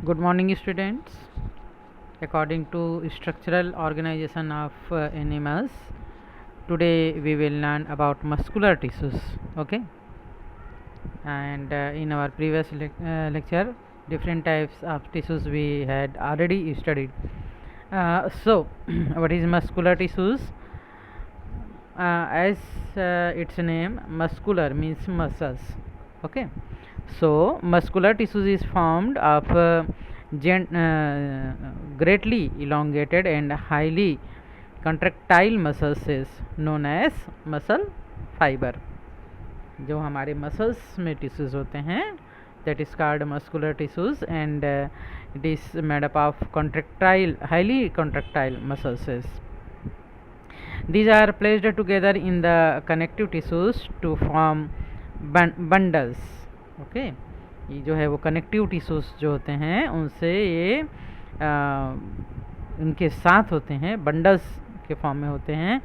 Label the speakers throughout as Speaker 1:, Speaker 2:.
Speaker 1: Good morning, students. According to structural organization of animals, today we will learn about muscular tissues. Okay, and in our previous lecture, different types of tissues we had already studied. So, what is muscular tissues? As its name, muscular means muscles. Okay, so muscular tissues is formed of greatly elongated and highly contractile muscles is known as muscle fiber. जो हमारे muscles में tissues होते हैं that is called muscular tissues, and it is made up of highly contractile muscles. These are placed together in the connective tissues to form bundles. Okay, ये जो है वो connective tissues जो होते हैं उनसे ये इनके साथ होते हैं, बंडल्स के फॉर्म में होते हैं.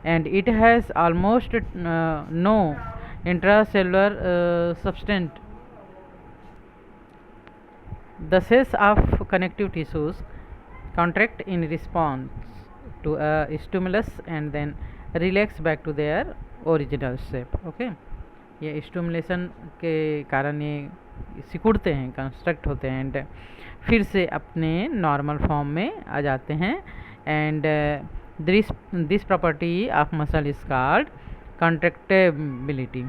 Speaker 1: And it has almost no intracellular substance. The cells of connective tissues contract in response to a stimulus and then relax back to their original shape. Okay, ये स्टिमुलेशन के कारण ये सिकुड़ते हैं, कंस्ट्रक्ट होते हैं एंड फिर से अपने नॉर्मल फॉर्म में आ जाते हैं. And this property of muscle is called contractibility.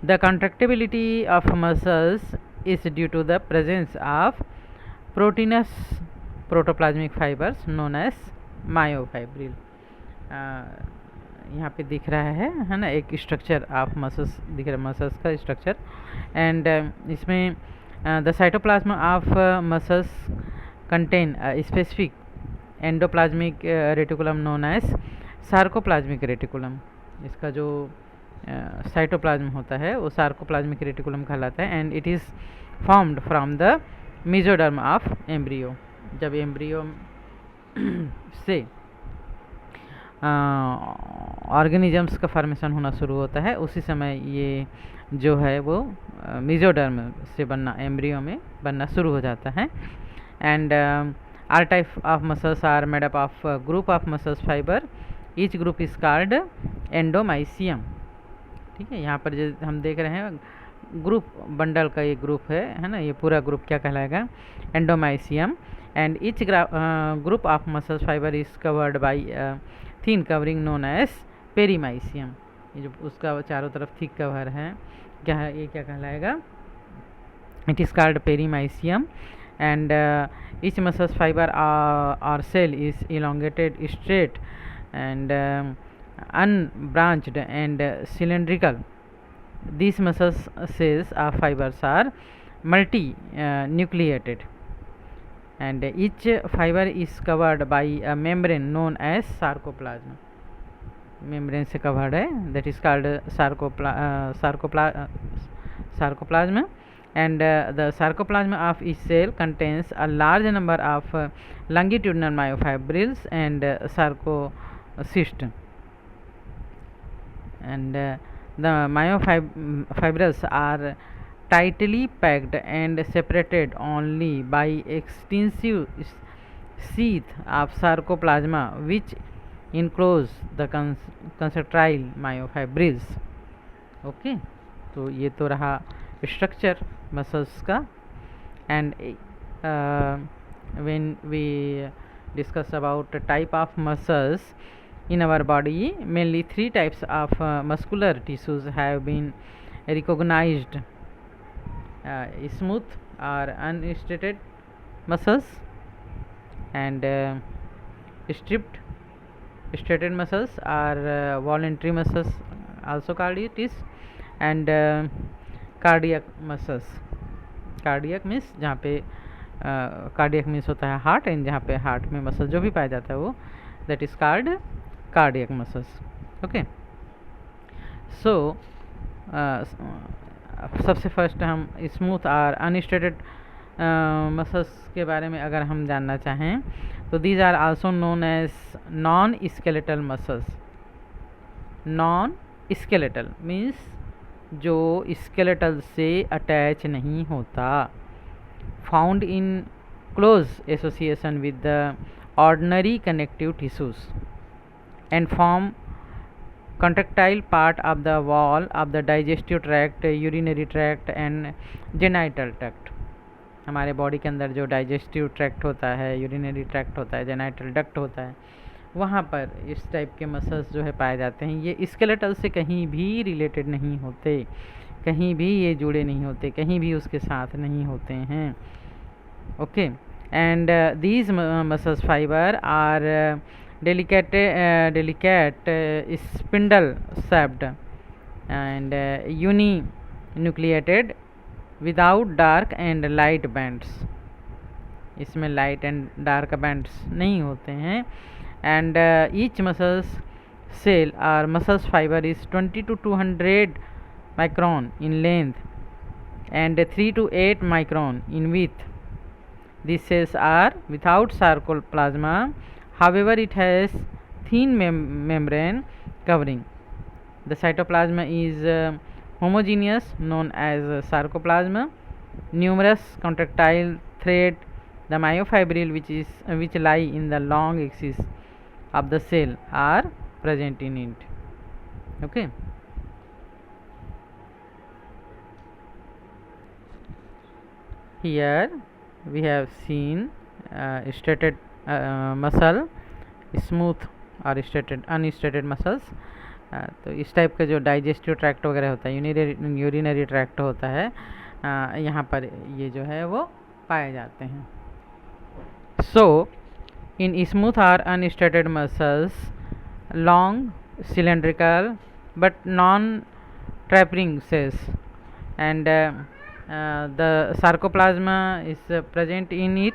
Speaker 1: The contractibility of muscles is due to the presence of proteinous protoplasmic fibers known as myofibril. यहाँ पे दिख रहा है ना, एक स्ट्रक्चर ऑफ मसल्स दिख रहा है, मसल्स का स्ट्रक्चर. एंड इसमें the cytoplasm of muscles contain specific endoplasmic reticulum known as sarcoplasmic reticulum. इसका जो साइटोप्लाज्म होता है वो सार्कोप्लाज्मिक रेटिकुलम कहलाता है. And it is formed from the mesoderm of embryo. जब एम्ब्रियो से ऑर्गेनिजम्स का फॉर्मेशन होना शुरू होता है उसी समय ये जो है वो मेसोडर्म से बनना, एम्ब्रियो में बनना शुरू हो जाता है. And all type of muscles are made up of group of muscles fiber. Each group is called endomysium. ठीक है, यहाँ पर जो हम देख रहे हैं ग्रुप, बंडल का ये ग्रुप है ना, ये पूरा ग्रुप क्या कहलाएगा? Endomysium. And each group of muscles fibre is covered by thin covering known as perimysium. ये जो उसका चारों तरफ थिक कवर है, क्या है ये, क्या कहलाएगा? It is called perimysium. And each muscle fiber or cell is elongated, straight, and unbranched and cylindrical. These muscle cells or fibers are multi-nucleated, and each fiber is covered by a membrane known as sarcoplasm. membrane से covered है, that is called sarcoplasm. And the sarcoplasm of each cell contains a large number of longitudinal myofibrils and sarcocysts. And the myofibrils are tightly packed and separated only by extensive sheath of sarcoplasma which enclose the contractile myofibrils. Okay, तो ये तो रहा structure muscles का. And when we discuss about type of muscles in our body, mainly three types of muscular tissues have been recognized: smooth or unstraighted muscles, and straightened muscles are voluntary muscles also called it is, and cardiac muscles. Cardiac means जहाँ पे cardiac means होता है heart, and जहाँ पे heart में muscle जो भी पाया जाता है वो that is called cardiac muscles. Okay, so सबसे फर्स्ट हम स्मूथ और अनस्ट्रेटेड मसल्स के बारे में अगर हम जानना चाहें तो these are also known as non skeletal muscles. Non skeletal means जो स्केलेटल से अटैच नहीं होता. found in close association with the ordinary connective tissues and form contractile part of the wall of the digestive tract, urinary tract and genital tract. हमारे body के अंदर जो digestive tract होता है, यूरिनरी ट्रैक्ट होता है, जेनाइटल डक्ट होता है, वहाँ पर इस टाइप के मसल्स जो है पाए जाते हैं. ये स्केलेटल से कहीं भी रिलेटेड नहीं होते, कहीं भी ये जुड़े नहीं होते, कहीं भी उसके साथ नहीं होते हैं. Okay, and these muscles fibre are delicate spindle shaped and uninucleated without dark and light bands. इसमें लाइट एंड डार्क बैंड्स नहीं होते हैं. एंड ईच मसल्स सेल और muscles fibre is 20 to 200 micron in length and 3 to 8 micron in width. These cells are without sarcoplasma. However, it has thin membrane covering. The cytoplasm is homogeneous, known as sarcoplasm. Numerous contractile thread, the myofibril, which lie in the long axis of the cell, are present in it. Okay. Here we have seen stated muscle, smooth और striated unstriated muscles. तो इस type का जो digestive tract वगैरह होता है, urinary tract होता है, यहाँ पर ये जो है वो पाए जाते हैं. सो इन स्मूथ और unstriated muscles long cylindrical but non tapering cells and the sarcoplasma is present in it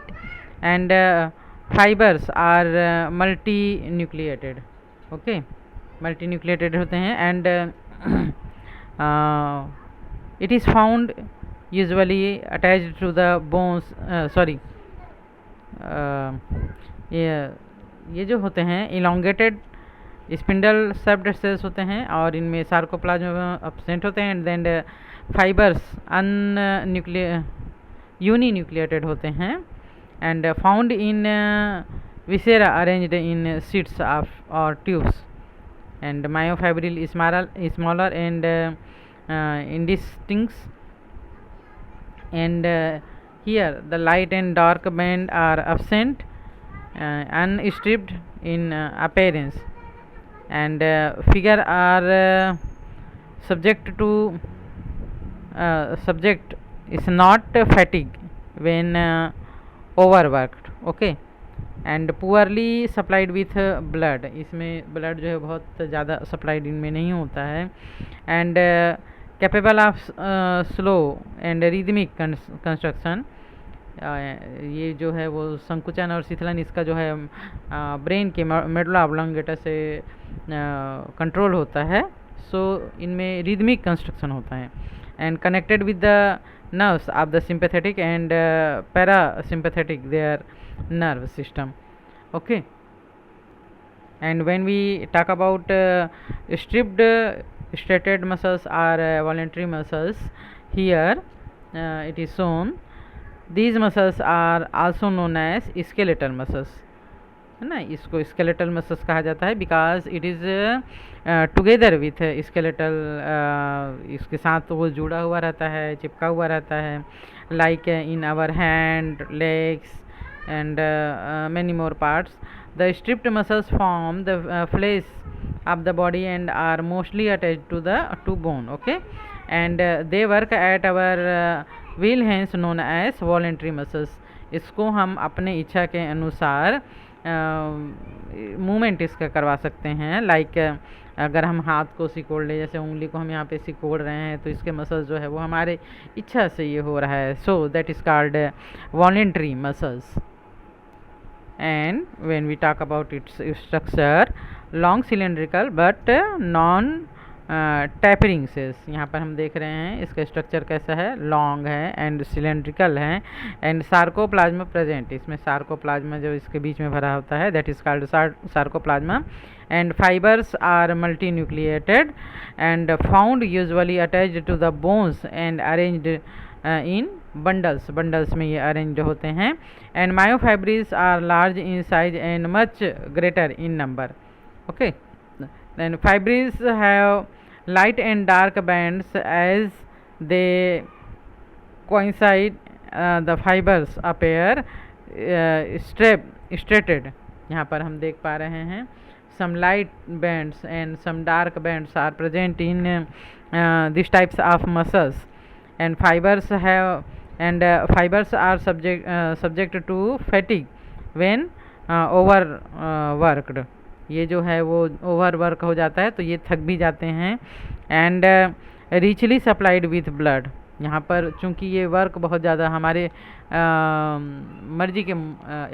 Speaker 1: and fibers are multinucleated. Okay, multinucleated होते हैं and it is found usually attached to the bones. ये जो होते हैं elongated spindle सेप्ड sales होते हैं और इनमें सार्कोप्लाज्मा एब्सेंट होते हैं. एंड देन फाइबर्स यूनिन्यूक्लिएटेड होते हैं and found in viscera arranged in sheets of और tubes. And myofibril smaller and indistinct. And here the light and dark band are absent, unstripped in appearance, and figure are subject is not fatigue when overworked. Okay, and poorly supplied with blood. इसमें blood जो है बहुत ज़्यादा supplied इनमें नहीं होता है. and capable of slow and rhythmic construction. ये जो है वो संकुचन और शिथिलन इसका जो है ब्रेन के मेडुला ऑब्लोंगेटा से कंट्रोल होता है. सो इनमें रिदमिक कंस्ट्रक्शन होता है and connected with the nerves of the sympathetic and parasympathetic their nerve system. Okay, and when we talk about striped striated muscles are voluntary muscles, here it is shown. These muscles are also known as skeletal muscles, है ना. इसको skeletal muscles कहा जाता है because it is together with skeletal, इसके साथ वो जुड़ा हुआ रहता है, चिपका हुआ रहता है. like in our hand, legs and many more parts. The stripped muscles form the flesh of the body and are mostly attached to bone. Okay, and they work at our will, hence known as voluntary muscles. इसको हम अपने इच्छा के अनुसार movement इसका करवा सकते हैं. लाइक अगर हम हाथ को सिकोड़ ले, जैसे उंगली को हम यहाँ पे सिकोड़ रहे हैं, तो इसके मसल्स जो है वो हमारे इच्छा से ये हो रहा है. So that is called voluntary muscles. And when we talk about its structure, long cylindrical but non tapering cells. यहाँ पर हम देख रहे हैं इसका स्ट्रक्चर कैसा है, लॉन्ग है एंड सिलेंड्रिकल है एंड सार्कोप्लाज्मा प्रेजेंट. इसमें सार्कोप्लाज्मा जो इसके बीच में भरा होता है, that is called sarcoplasma. And fibres are multi nucleated and found usually attached to the bones and arranged in bundles में ये अरेंज होते हैं. And myofibrils are large in size and much greater in number. Okay, then fibrils have light and dark bands as they coincide. The fibers appear straighted. यहाँ पर हम देख पा रहे हैं some light bands and some dark bands are present in these types of muscles, and fibers are subject to fatigue when overworked. ये जो है वो ओवर वर्क हो जाता है तो ये थक भी जाते हैं. And richly supplied with blood. यहाँ पर चूँकि ये वर्क बहुत ज़्यादा हमारे मर्जी के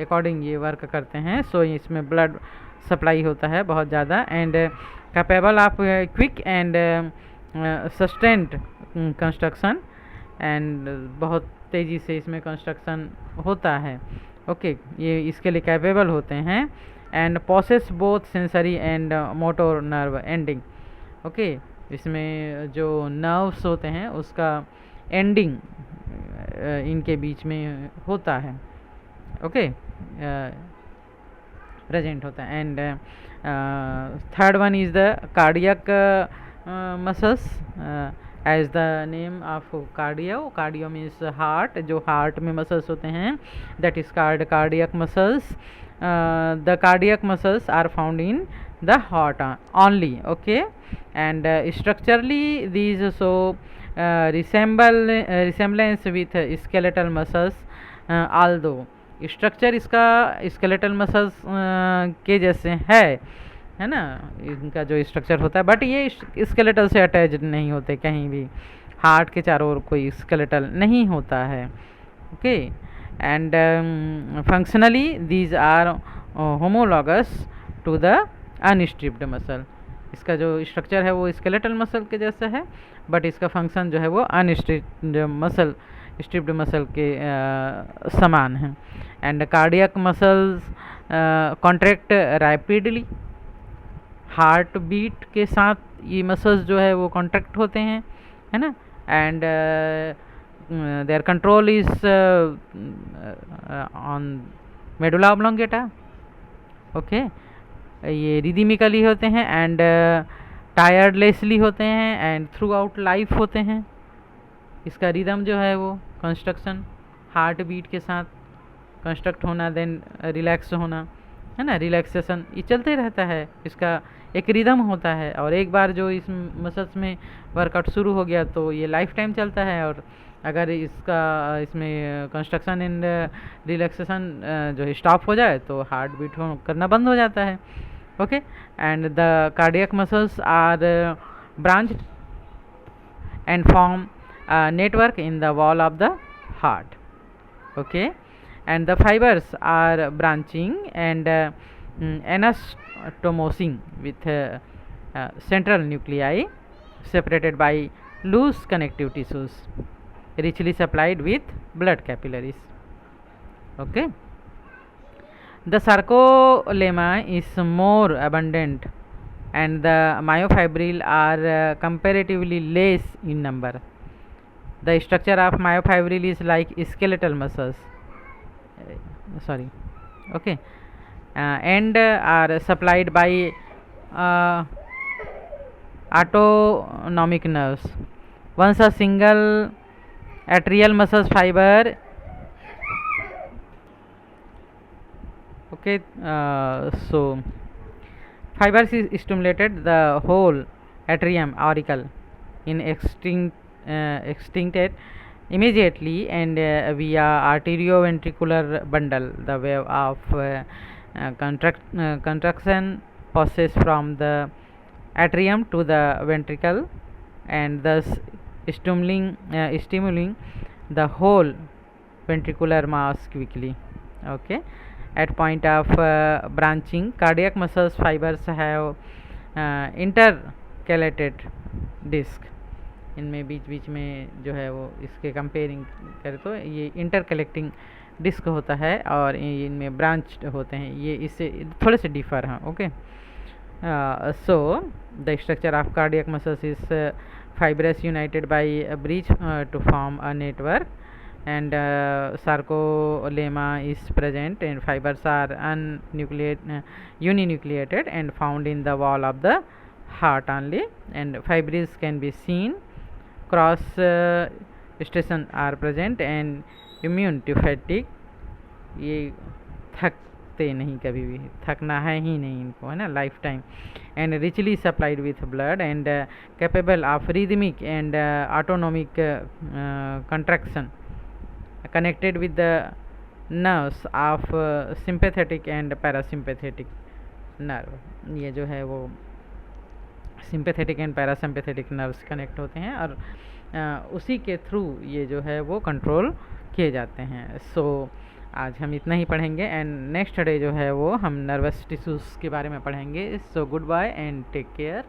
Speaker 1: अकॉर्डिंग ये वर्क करते हैं, सो इसमें ब्लड सप्लाई होता है बहुत ज़्यादा. And capable of quick and sustained construction, and बहुत तेज़ी से इसमें कंस्ट्रक्शन होता है. ओके, ये इसके लिए कैपेबल होते हैं. And possess both sensory and motor nerve ending. Okay, इसमें जो नर्व्स होते हैं उसका एंडिंग इनके बीच में होता है. ओके, प्रेजेंट होता है. And third one is the cardiac muscles. As the name of cardio means heart. जो हार्ट में मसल्स होते हैं that is called cardiac muscles. The cardiac muscles are found in the heart only. Okay, and structurally these show resemblance with skeletal muscles, although structure इसका skeletal muscles के जैसे है ना, इनका जो स्ट्रक्चर होता है, बट ये स्केलेटल से अटैच्ड नहीं होते. कहीं भी हार्ट के चारों ओर कोई स्केलेटल नहीं होता है. Okay, and functionally these are homologous to the unstripped muscle. इसका जो स्ट्रक्चर है वो स्केलेटल मसल के जैसा है, बट इसका फंक्शन जो है वो स्ट्रिप्ड मसल के समान है. And cardiac muscles contract rapidly. Heartbeat के साथ ये मसल्स जो है वो कॉन्ट्रैक्ट होते हैं, है ना. And their control is on medulla oblongata. Okay, ये रिदमिकली होते हैं एंड टायर्डलेसली होते हैं एंड थ्रू आउट लाइफ होते हैं. इसका रिदम जो है वो कंस्ट्रक्शन हार्ट बीट के साथ कंस्ट्रक्ट होना, देन रिलैक्स होना, है ना, रिलैक्सेशन, ये चलते रहता है. इसका एक रिदम होता है, और एक बार जो इस मसल्स में वर्कआउट शुरू हो गया तो ये लाइफ टाइम चलता है. और अगर इसमें कंस्ट्रक्शन एंड रिलैक्सेशन जो स्टॉप हो जाए तो हार्ट बीट करना बंद हो जाता है. Okay, and the cardiac muscles are branched and form network in the wall of the heart. Okay, and the fibres are branching and anastomosing with central nuclei separated by loose connective tissues richly supplied with blood capillaries. Okay, the sarcolemma is more abundant and the myofibril are comparatively less in number. The structure of myofibril is like skeletal muscles. Okay, and are supplied by autonomic nerves. Once a single atrial muscle fiber so fibers is stimulated the whole atrium auricle in extincted immediately and via arterioventricular bundle. The wave of contraction passes from the atrium to the ventricle and thus stimulating the whole ventricular mass quickly. Okay, at point of branching, cardiac muscles fibers have intercalated disc. इनमें बीच बीच में जो है वो इसके comparing करें तो ये इंटरकलेक्टिंग disc होता है और इनमें ब्रांच होते हैं. ये इससे थोड़े से डिफर हैं. Okay, so the structure of cardiac muscles is fibrous united by a bridge to form a network, and sarcolemma is present, and fibers are uninucleated and found in the wall of the heart only, and fibres can be seen, cross station are present, and immune to fatigue, ये थकते नहीं, कभी भी थकना है ही नहीं इनको, है ना, life time, and richly supplied with blood, and capable of rhythmic and autonomic contraction, connected with the nerves of sympathetic and parasympathetic nerve. ये जो है वो sympathetic and parasympathetic nerves connect होते हैं, और उसी के थ्रू ये जो है वो कंट्रोल किए जाते हैं. सो आज हम इतना ही पढ़ेंगे, एंड नेक्स्ट डे जो है वो हम नर्वस टिश्यूज़ के बारे में पढ़ेंगे. So goodbye and take care.